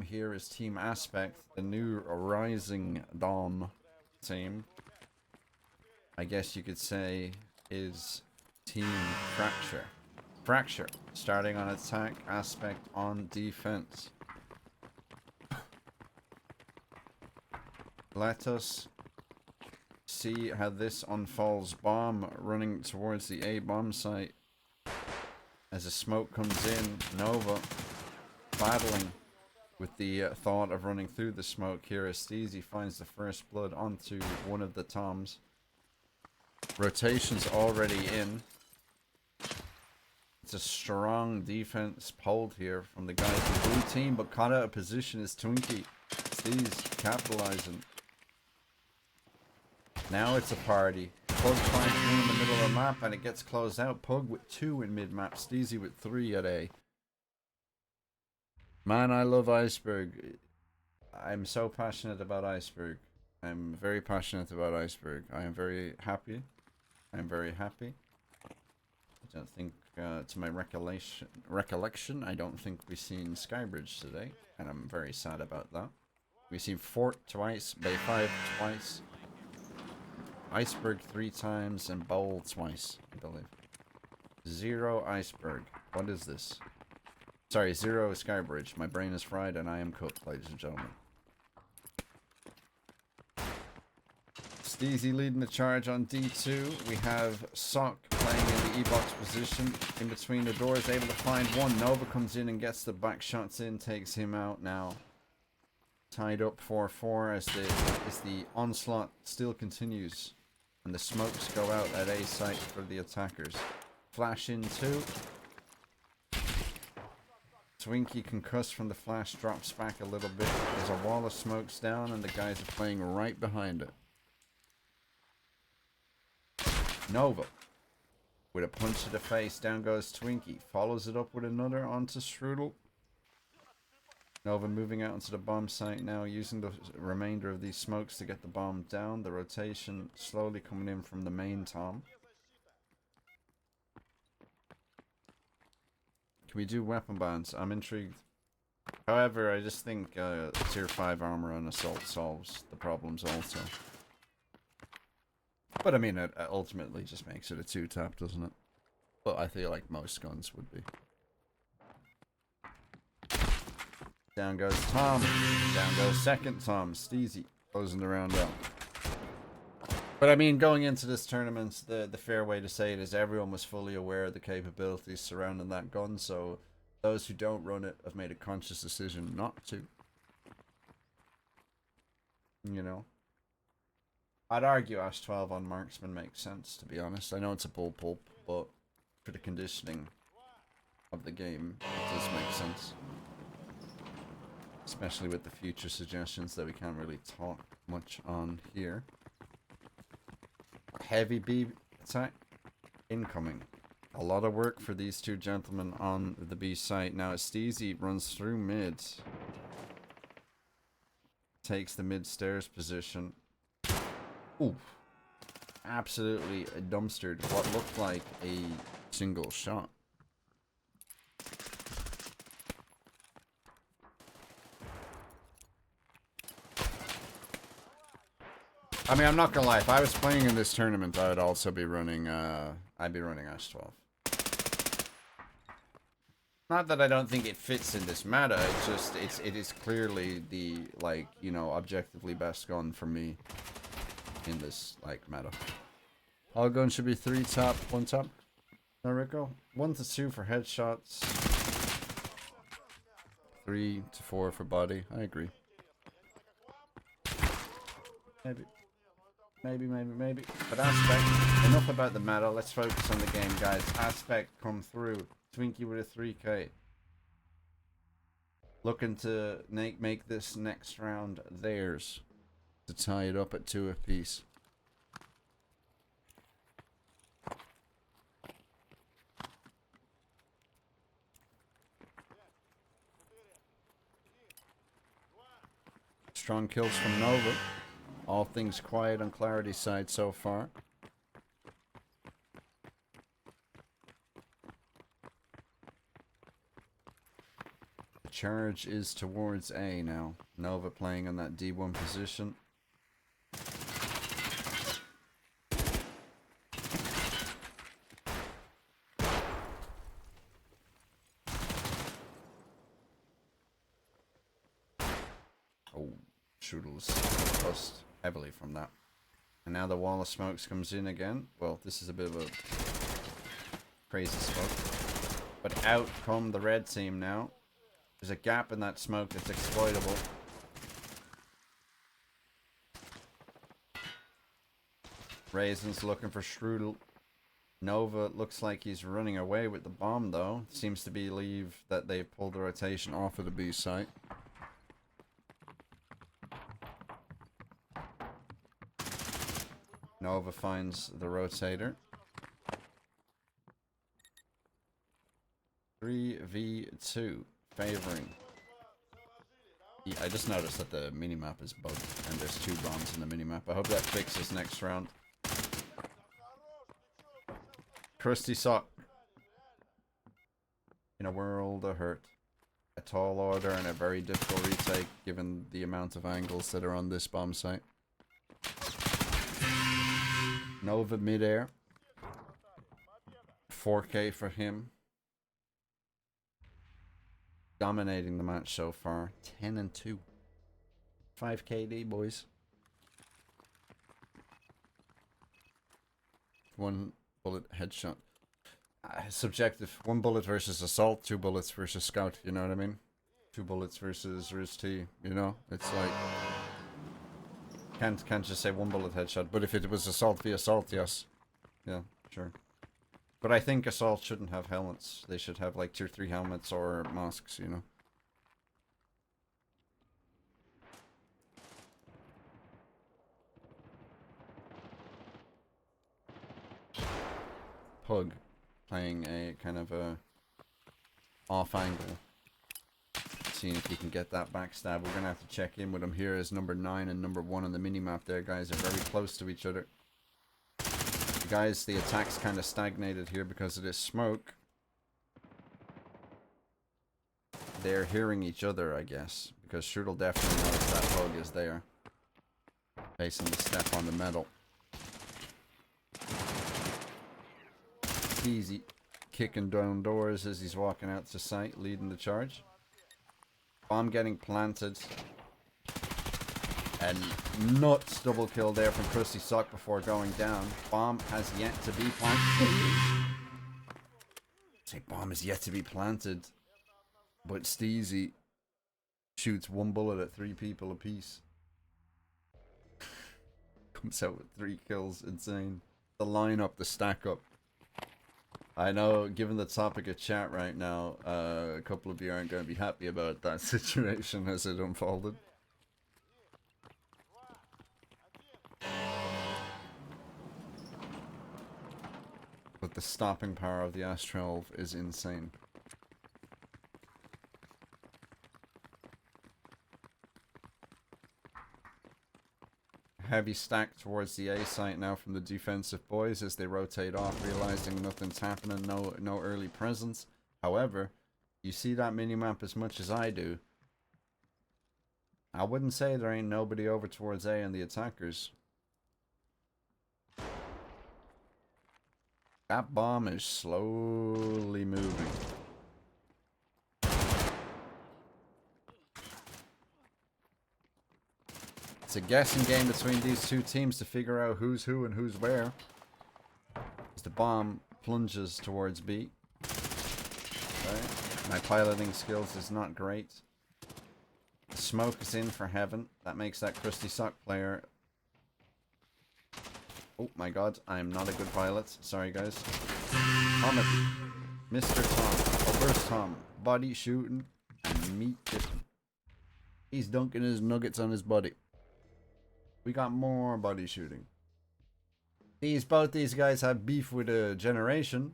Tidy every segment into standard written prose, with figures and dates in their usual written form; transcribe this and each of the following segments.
Here is Team Aspect, the new Rising Dawn team. I guess you could say is Team Fracture. Fracture starting on attack, Aspect on defense. Let us see how this unfolds. Bomb running towards the A bomb site. As the smoke comes in, Nova battling with the thought of running through the smoke here as Steezy finds the first blood onto one of the toms. Rotation's already in. It's a strong defense pulled here from the guys in the blue team, but caught out of position is Twinkie. Steez capitalizing. Now it's a party. Pug finds one in the middle of the map and it gets closed out. Pug with 2 in mid-map. Steezy with 3 at A. Man, I love Iceberg. I'm so passionate about Iceberg. I'm very passionate about Iceberg. I am very happy. I'm very happy. I don't think, to my recollection, I don't think we've seen Skybridge today. And I'm very sad about that. We've seen Fort twice, Bay 5 twice. Iceberg 3 times and Bowl twice, I believe. 0 Iceberg. What is this? Sorry, 0 Skybridge. My brain is fried and I am cooked, ladies and gentlemen. Steezy leading the charge on D2. We have Sock playing in the E-box position. In between the doors, able to find one. Nova comes in and gets the back shots in, takes him out now. Tied up 4-4 as the onslaught still continues. And the smokes go out at A site for the attackers. Flash in 2. Twinkie concussed from the flash, drops back a little bit. There's a wall of smokes down and the guys are playing right behind it. Nova with a punch to the face. Down goes Twinkie. Follows it up with another onto Strudel. Nova moving out into the bomb site now, using the remainder of these smokes to get the bomb down. The rotation slowly coming in from the main Tom. Can we do weapon bans? I'm intrigued. However, I just think tier 5 armor on assault solves the problems also. But I mean, it ultimately just makes it a 2-tap, doesn't it? But I feel like most guns would be. Down goes Tom. Down goes second Tom. Steezy closing the round out. But I mean, going into this tournament, the fair way to say it is everyone was fully aware of the capabilities surrounding that gun. So those who don't run it have made a conscious decision not to. You know. I'd argue Ash 12 on Marksman makes sense, to be honest. I know it's a bull pulp, but for the conditioning of the game, it does make sense. Especially with the future suggestions that we can't really talk much on here. Heavy B attack incoming. A lot of work for these two gentlemen on the B site. Now Steezy runs through mid. Takes the mid stairs position. Ooh. Absolutely dumpstered what looked like a single shot. I mean, I'm not gonna lie. If I was playing in this tournament, I would also be running. I'd be running Ash 12. Not that I don't think it fits in this meta. It's just it is clearly the objectively best gun for me in this meta. All guns should be 3 top, 1 top. No, Rico. 1 to 2 for headshots. 3 to 4 for body. I agree. Maybe. Maybe. But Aspect, enough about the meta. Let's focus on the game, guys. Aspect come through. Twinkie with a 3k. Looking to make this next round theirs. To tie it up at 2 apiece. Strong kills from Nova. All things quiet on Clarity's side so far. charge is towards A now. Nova playing on that D1 position. Oh, Strudel's bust heavily from that. And now the wall of smokes comes in again. Well, this is a bit of a crazy smoke. But out come the red team now. There's a gap in that smoke that's exploitable. Raisin's looking for Strudel. Nova looks like he's running away with the bomb though. Seems to believe that they pulled the rotation off of the B site. Nova finds the rotator. 3v2 favoring. Yeah, I just noticed that the minimap is bugged and there's 2 bombs in the minimap. I hope that fixes next round. Krusty Sock. In a world of hurt. A tall order and a very difficult retake given the amount of angles that are on this bomb site. Nova midair. 4K for him. Dominating the match so far. 10-2. 5 KD, boys. 1 bullet headshot. Subjective. 1 bullet versus assault. 2 bullets versus scout. You know what I mean? 2 bullets versus Riz T. You know? It's like... Can't just say 1 bullet headshot. But if it was assault v assault, yes. Yeah, sure. But I think assault shouldn't have helmets. They should have like tier 3 helmets or masks, you know. Pug playing a kind of a off angle. Seeing if he can get that backstab. We're gonna have to check in with him here as number 9 and number 1 on the minimap there, guys, are very close to each other. Guys, the attack's kind of stagnated here because of this smoke. They're hearing each other, I guess, because Strudel definitely knows that Pug is there. Facing the step on the metal. Easy. Kicking down doors as he's walking out to site, leading the charge. Bomb getting planted. And nuts double kill there from Krusty Sock before going down. Bomb has yet to be planted. Say bomb is yet to be planted. But Steezy shoots 1 bullet at 3 people apiece. Comes out with 3 kills. Insane. The lineup, the stack up. I know, given the topic of chat right now, a couple of you aren't going to be happy about that situation as it unfolded. But the stopping power of the Astral is insane. Heavy stack towards the A site now from the defensive boys as they rotate off, realizing nothing's happening, no early presence. However, you see that minimap as much as I do. I wouldn't say there ain't nobody over towards A and the attackers. That bomb is slowly moving. It's a guessing game between these 2 teams to figure out who's who and who's where. As the bomb plunges towards B. Okay. My piloting skills is not great. The smoke is in for heaven. That makes that Krusty Sock player... Oh my god, I am not a good pilot. Sorry guys. Tom, Mr. Tom. Reverse Tom. Body shooting and meat tipping. He's dunking his nuggets on his body. We got more body shooting. Both these guys have beef with a generation.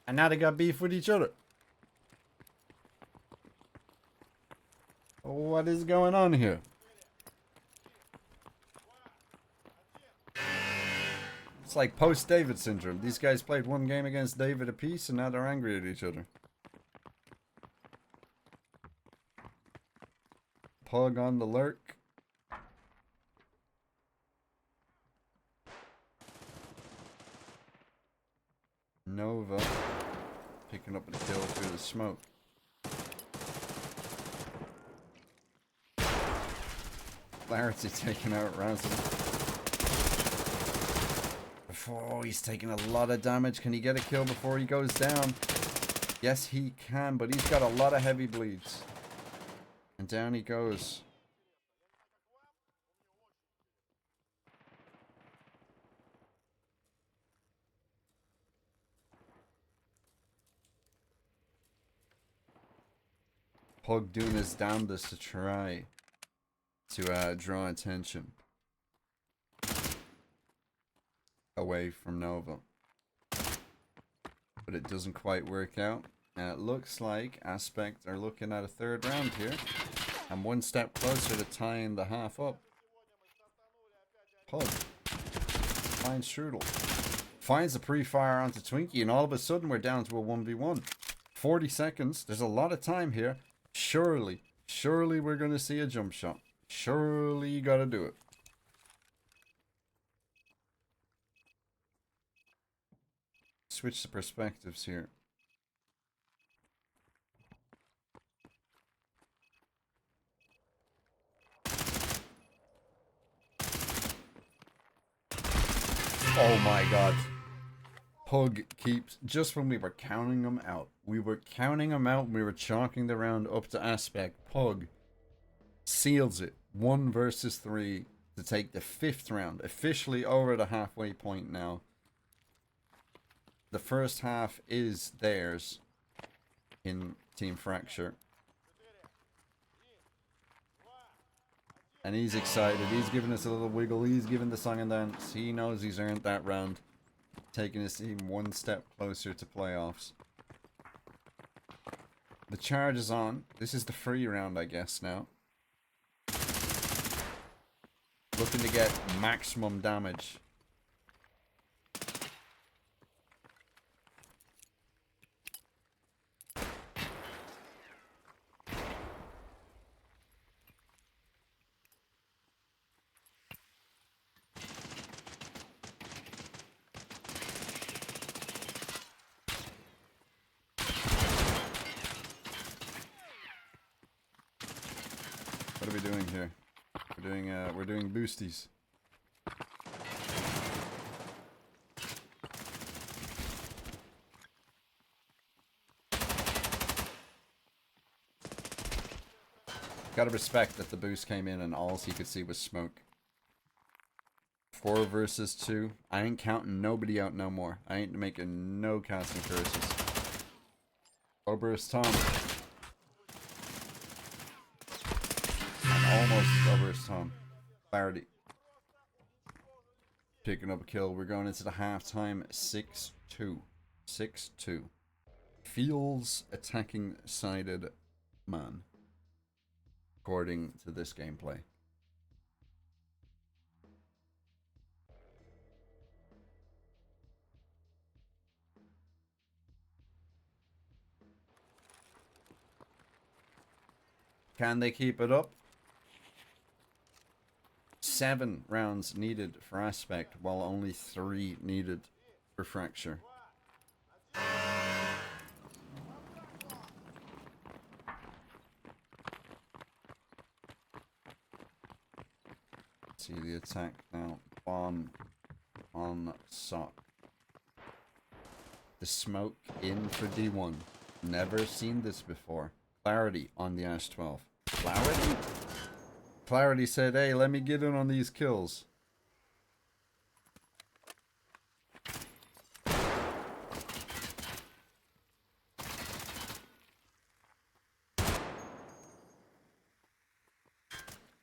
And now they got beef with each other. What is going on here? It's like post-David syndrome. These guys played 1 game against David apiece and now they're angry at each other. Pug on the lurk. Nova picking up a kill through the smoke. Clarity taking out Razzle. Oh, he's taking a lot of damage. Can he get a kill before he goes down? Yes, he can, but he's got a lot of heavy bleeds. And down he goes. Pug doing his damnedest to try to draw attention away from Nova. But it doesn't quite work out. And it looks like Aspect are looking at a third round here. And one step closer to tying the half up. Pug finds Strudel. Finds the pre-fire onto Twinkie, and all of a sudden we're down to a 1v1. 40 seconds. There's a lot of time here. Surely we're going to see a jump shot. Surely you got to do it. Switch the perspectives here. Oh my god. Pug keeps, just when we were counting them out. We were counting them out and we were chalking the round up to Aspect. Pug seals it. 1 versus 3 to take the 5th round. Officially over the halfway point now. The first half is theirs in Team Fracture. And he's excited. He's giving us a little wiggle. He's giving the song and dance. He knows he's earned that round. Taking his team 1 step closer to playoffs. The charge is on. This is the free round, I guess, now. Looking to get maximum damage. What are we doing here? We're doing boosties. Gotta respect that the boost came in and all he could see was smoke. 4 versus 2. I ain't counting nobody out no more. I ain't making no casting curses. Oberst Tom. Almost Oberst Tom. Clarity. Picking up a kill. We're going into the halftime 6-2. 6-2. Feels attacking sided man. According to this gameplay. Can they keep it up? 7 rounds needed for Aspect, while only 3 needed for Fracture. See the attack now. Bomb on sock. The smoke in for D1. Never seen this before. Clarity on the Ash 12. Clarity? Clarity said, hey, let me get in on these kills.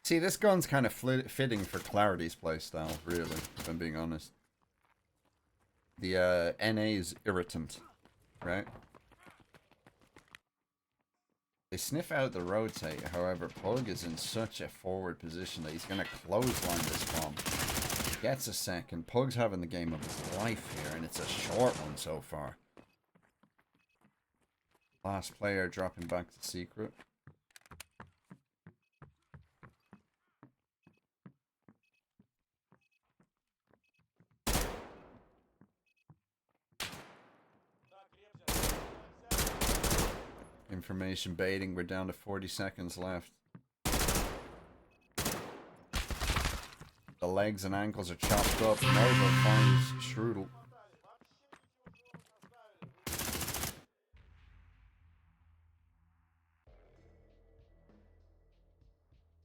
See, this gun's kind of fitting for Clarity's playstyle, really, if I'm being honest. The NA is irritant, right? They sniff out the rotate, however, Pug is in such a forward position that he's going to clothesline this bomb. Gets a second. Pug's having the game of his life here, and it's a short one so far. Last player dropping back to secret. information baiting. We're down to 40 seconds left. The legs and ankles are chopped up. Nova finds Strudel.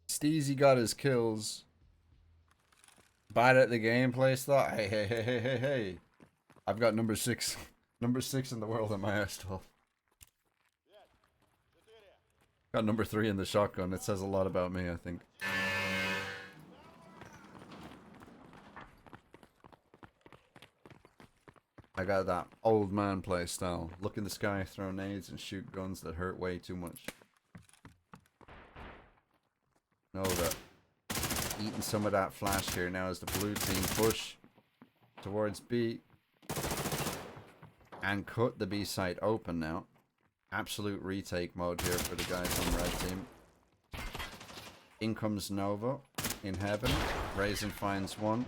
Steezy got his kills. Bad at the gameplay stuff. Hey. I've got number 6. Number 6 in the world at my S12. Got number 3 in the shotgun. It says a lot about me, I think. I got that old man play style. Look in the sky, throw nades, and shoot guns that hurt way too much. Nova eating some of that flash here now as the blue team push towards B and cut the B site open now. Absolute retake mode here for the guys on red team. In comes Nova in heaven. Raisin finds one.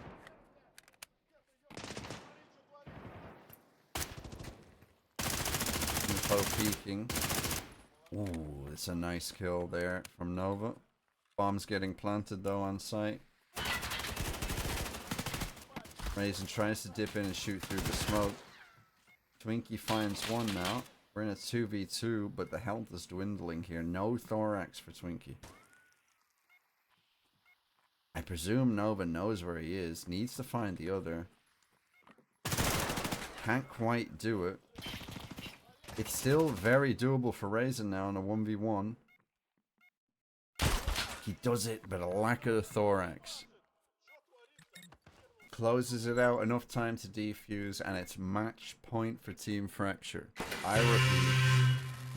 Info peeking. Ooh, it's a nice kill there from Nova. Bomb's getting planted though on site. Raisin tries to dip in and shoot through the smoke. Twinkie finds one now. We're in a 2v2, but the health is dwindling here. No thorax for Twinkie. I presume Nova knows where he is. Needs to find the other. Can't quite do it. It's still very doable for Raisin now in a 1v1. He does it, but a lack of the thorax. Closes it out, enough time to defuse, and it's match point for Team Fracture. I repeat,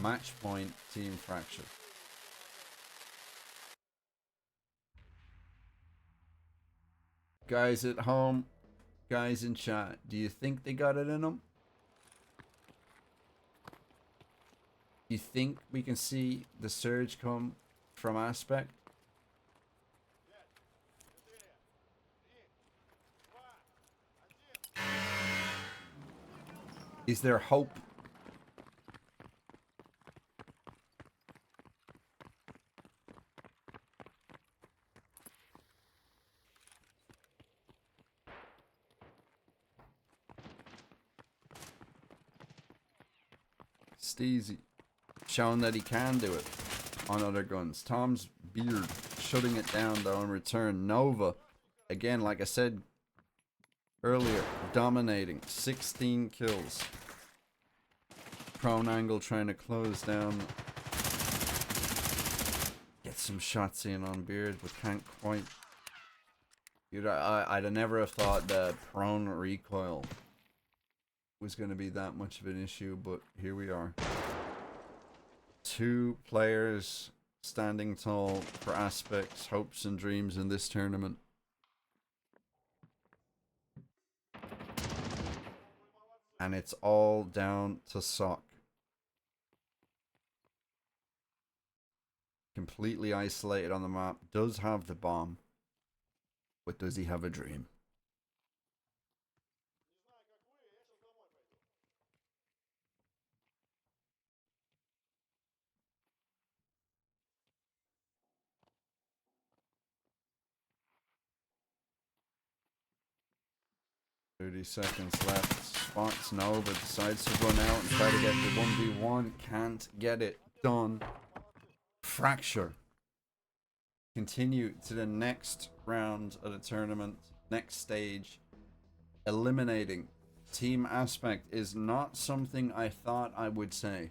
match point, Team Fracture. Guys at home, guys in chat, do you think they got it in them? Do you think we can see the surge come from Aspect? Is there hope? Steezy showing that he can do it on other guns. Tom's beard shutting it down though in return. Nova, again, like I said earlier, dominating. 16 kills. Prone angle trying to close down. Get some shots in on Beard, but can't quite. I'd never have thought that prone recoil was going to be that much of an issue, but here we are. 2 players standing tall for Aspect's hopes and dreams in this tournament. And it's all down to Sock. Completely isolated on the map. Does have the bomb. But does he have a dream? .30 seconds left. Spots Nova, decides to run out and try to get the 1v1. Can't get it done. Fracture. Continue to the next round of the tournament. Next stage. Eliminating Team Aspect is not something I thought I would say.